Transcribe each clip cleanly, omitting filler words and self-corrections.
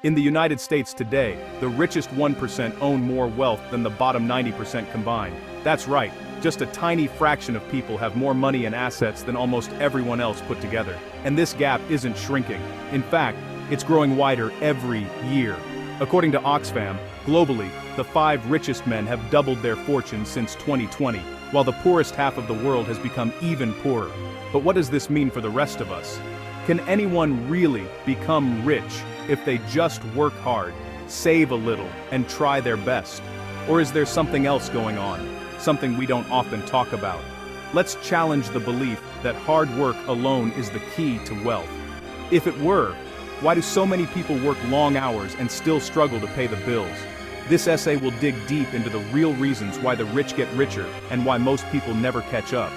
In the United States today, the richest 1% own more wealth than the bottom 90% combined. That's right, just a tiny fraction of people have more money and assets than almost everyone else put together. And this gap isn't shrinking. In fact, it's growing wider every year. According to Oxfam, globally, the 5 richest men have doubled their fortunes since 2020, while the poorest half of the world has become even poorer. But what does this mean for the rest of us? Can anyone really become rich if they just work hard, save a little, and try their best? Or is there something else going on, something we don't often talk about? Let's challenge the belief that hard work alone is the key to wealth. If it were, why do so many people work long hours and still struggle to pay the bills? This essay will dig deep into the real reasons why the rich get richer and why most people never catch up.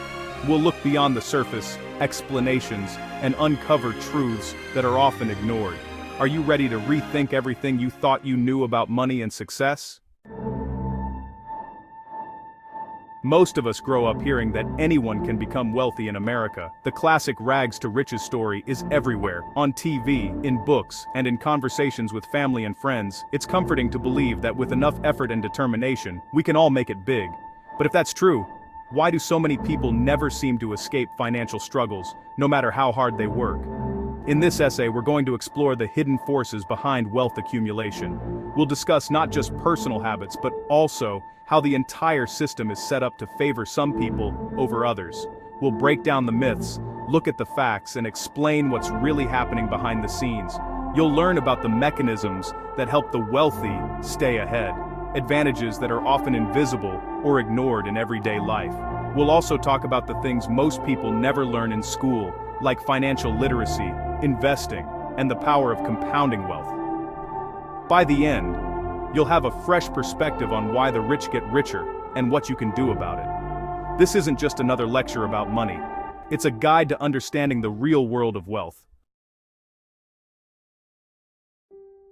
We'll look beyond the surface, explanations, and uncover truths that are often ignored. Are you ready to rethink everything you thought you knew about money and success? Most of us grow up hearing that anyone can become wealthy in America. The classic rags to riches story is everywhere, on TV, in books, and in conversations with family and friends. It's comforting to believe that with enough effort and determination, we can all make it big. But if that's true, why do so many people never seem to escape financial struggles, no matter how hard they work? In this essay, we're going to explore the hidden forces behind wealth accumulation. We'll discuss not just personal habits, but also how the entire system is set up to favor some people over others. We'll break down the myths, look at the facts, and explain what's really happening behind the scenes. You'll learn about the mechanisms that help the wealthy stay ahead, advantages that are often invisible or ignored in everyday life. We'll also talk about the things most people never learn in school, like financial literacy, investing, and the power of compounding wealth. By the end, you'll have a fresh perspective on why the rich get richer and what you can do about it. This isn't just another lecture about money. It's a guide to understanding the real world of wealth.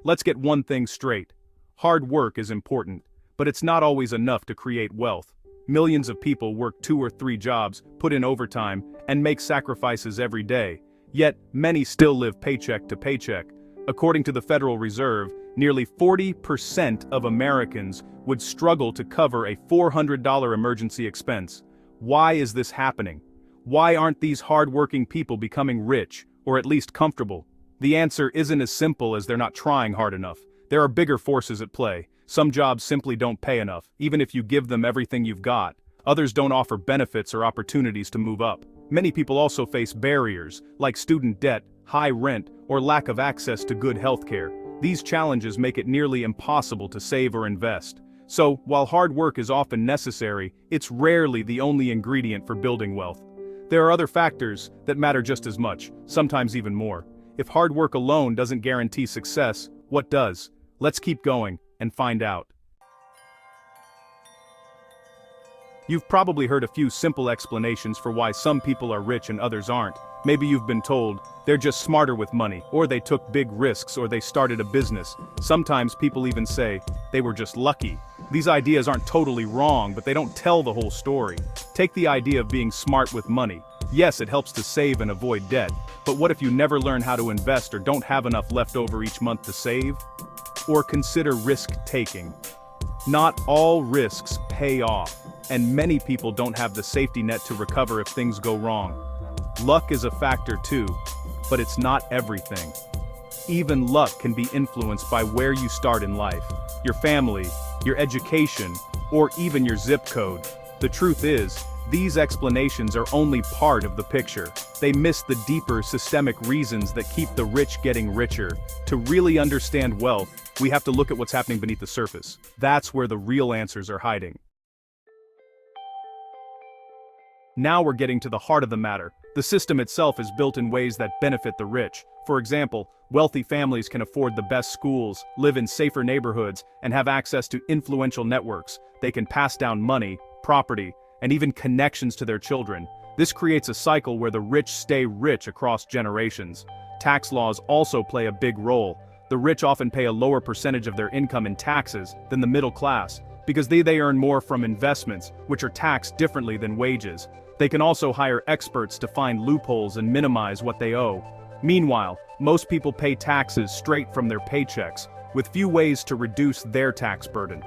Let's get one thing straight. Hard work is important, but it's not always enough to create wealth. Millions of people work 2 or 3 jobs, put in overtime, and make sacrifices every day. Yet, many still live paycheck to paycheck. According to the Federal Reserve, nearly 40% of Americans would struggle to cover a $400 emergency expense. Why is this happening? Why aren't these hard-working people becoming rich, or at least comfortable? The answer isn't as simple as they're not trying hard enough. There are bigger forces at play. Some jobs simply don't pay enough, even if you give them everything you've got. Others don't offer benefits or opportunities to move up. Many people also face barriers, like student debt, high rent, or lack of access to good healthcare. These challenges make it nearly impossible to save or invest. So, while hard work is often necessary, it's rarely the only ingredient for building wealth. There are other factors that matter just as much, sometimes even more. If hard work alone doesn't guarantee success, what does? Let's keep going and find out. You've probably heard a few simple explanations for why some people are rich and others aren't. Maybe you've been told, they're just smarter with money, or they took big risks, or they started a business. Sometimes people even say, they were just lucky. These ideas aren't totally wrong, but they don't tell the whole story. Take the idea of being smart with money. Yes, it helps to save and avoid debt, but what if you never learn how to invest or don't have enough left over each month to save? Or consider risk-taking. Not all risks pay off, and many people don't have the safety net to recover if things go wrong. Luck is a factor too, but it's not everything. Even luck can be influenced by where you start in life, your family, your education, or even your zip code. The truth is, these explanations are only part of the picture. They miss the deeper systemic reasons that keep the rich getting richer. To really understand wealth, we have to look at what's happening beneath the surface. That's where the real answers are hiding. Now we're getting to the heart of the matter. The system itself is built in ways that benefit the rich. For example, wealthy families can afford the best schools, live in safer neighborhoods, and have access to influential networks. They can pass down money, property, and even connections to their children. This creates a cycle where the rich stay rich across generations. Tax laws also play a big role. The rich often pay a lower percentage of their income in taxes than the middle class, because they earn more from investments, which are taxed differently than wages. They can also hire experts to find loopholes and minimize what they owe. Meanwhile, most people pay taxes straight from their paychecks, with few ways to reduce their tax burden.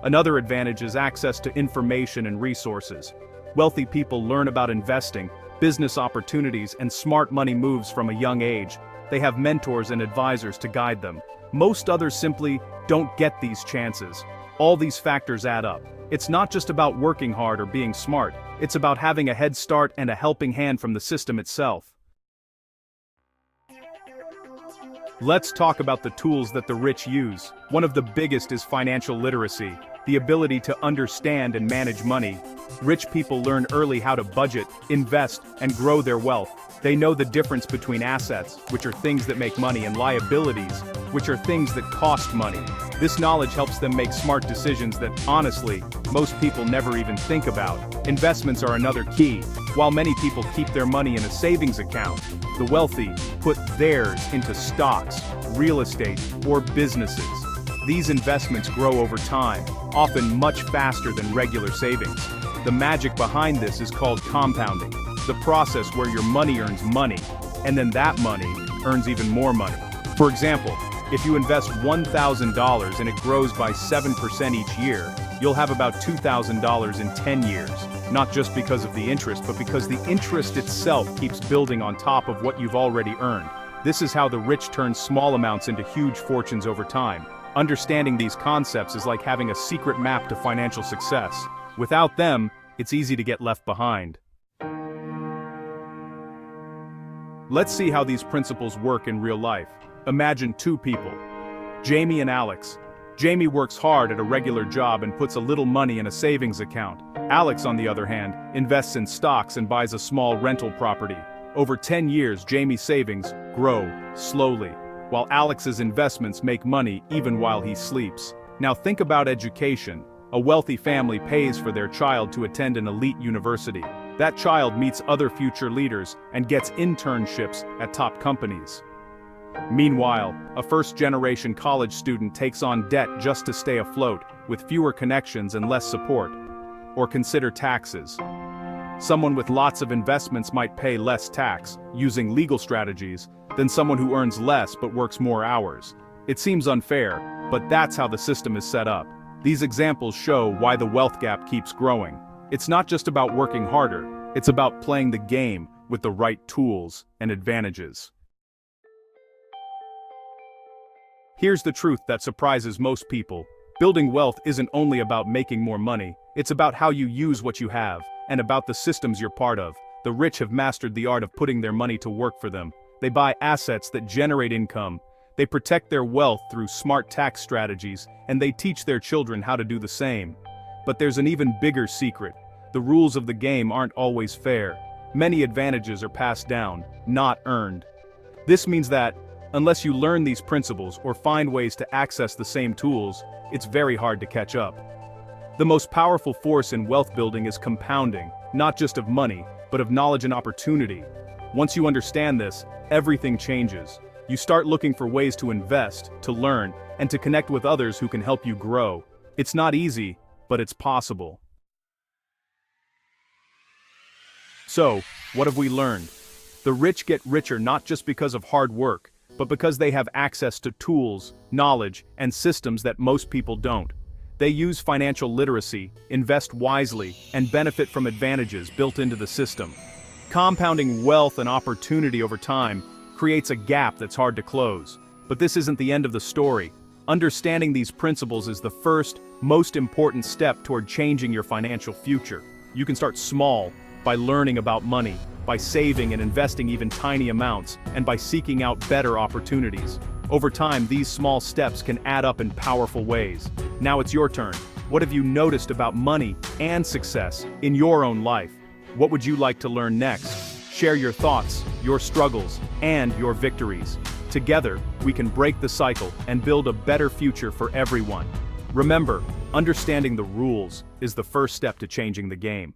Another advantage is access to information and resources. Wealthy people learn about investing, business opportunities, and smart money moves from a young age. They have mentors and advisors to guide them. Most others simply don't get these chances. All these factors add up. It's not just about working hard or being smart, it's about having a head start and a helping hand from the system itself. Let's talk about the tools that the rich use. One of the biggest is financial literacy, the ability to understand and manage money. Rich people learn early how to budget, invest, and grow their wealth. They know the difference between assets, which are things that make money, and liabilities, which are things that cost money. This knowledge helps them make smart decisions that, honestly, most people never even think about. Investments are another key. While many people keep their money in a savings account, the wealthy put theirs into stocks, real estate, or businesses. These investments grow over time, often much faster than regular savings. The magic behind this is called compounding, the process where your money earns money, and then that money earns even more money. For example, if you invest $1,000 and it grows by 7% each year, you'll have about $2,000 in 10 years. Not just because of the interest, but because the interest itself keeps building on top of what you've already earned. This is how the rich turn small amounts into huge fortunes over time. Understanding these concepts is like having a secret map to financial success. Without them, it's easy to get left behind. Let's see how these principles work in real life. Imagine two people, Jamie and Alex. Jamie works hard at a regular job and puts a little money in a savings account. Alex, on the other hand, invests in stocks and buys a small rental property. Over 10 years, Jamie's savings grow slowly, while Alex's investments make money even while he sleeps. Now think about education. A wealthy family pays for their child to attend an elite university. That child meets other future leaders and gets internships at top companies. Meanwhile, a first-generation college student takes on debt just to stay afloat, with fewer connections and less support. Or consider taxes. Someone with lots of investments might pay less tax, using legal strategies, than someone who earns less but works more hours. It seems unfair, but that's how the system is set up. These examples show why the wealth gap keeps growing. It's not just about working harder, it's about playing the game with the right tools and advantages. Here's the truth that surprises most people. Building wealth isn't only about making more money, it's about how you use what you have, and about the systems you're part of. The rich have mastered the art of putting their money to work for them. They buy assets that generate income. They protect their wealth through smart tax strategies, and they teach their children how to do the same. But there's an even bigger secret. The rules of the game aren't always fair. Many advantages are passed down, not earned. This means that, unless you learn these principles or find ways to access the same tools, it's very hard to catch up. The most powerful force in wealth building is compounding, not just of money, but of knowledge and opportunity. Once you understand this, everything changes. You start looking for ways to invest, to learn, and to connect with others who can help you grow. It's not easy, but it's possible. So, what have we learned? The rich get richer not just because of hard work, but because they have access to tools, knowledge, and systems that most people don't. They use financial literacy, invest wisely, and benefit from advantages built into the system. Compounding wealth and opportunity over time creates a gap that's hard to close. But this isn't the end of the story. Understanding these principles is the first, most important step toward changing your financial future. You can start small, by learning about money, by saving and investing even tiny amounts, and by seeking out better opportunities. Over time, these small steps can add up in powerful ways. Now it's your turn. What have you noticed about money and success in your own life? What would you like to learn next? Share your thoughts, your struggles, and your victories. Together, we can break the cycle and build a better future for everyone. Remember, understanding the rules is the first step to changing the game.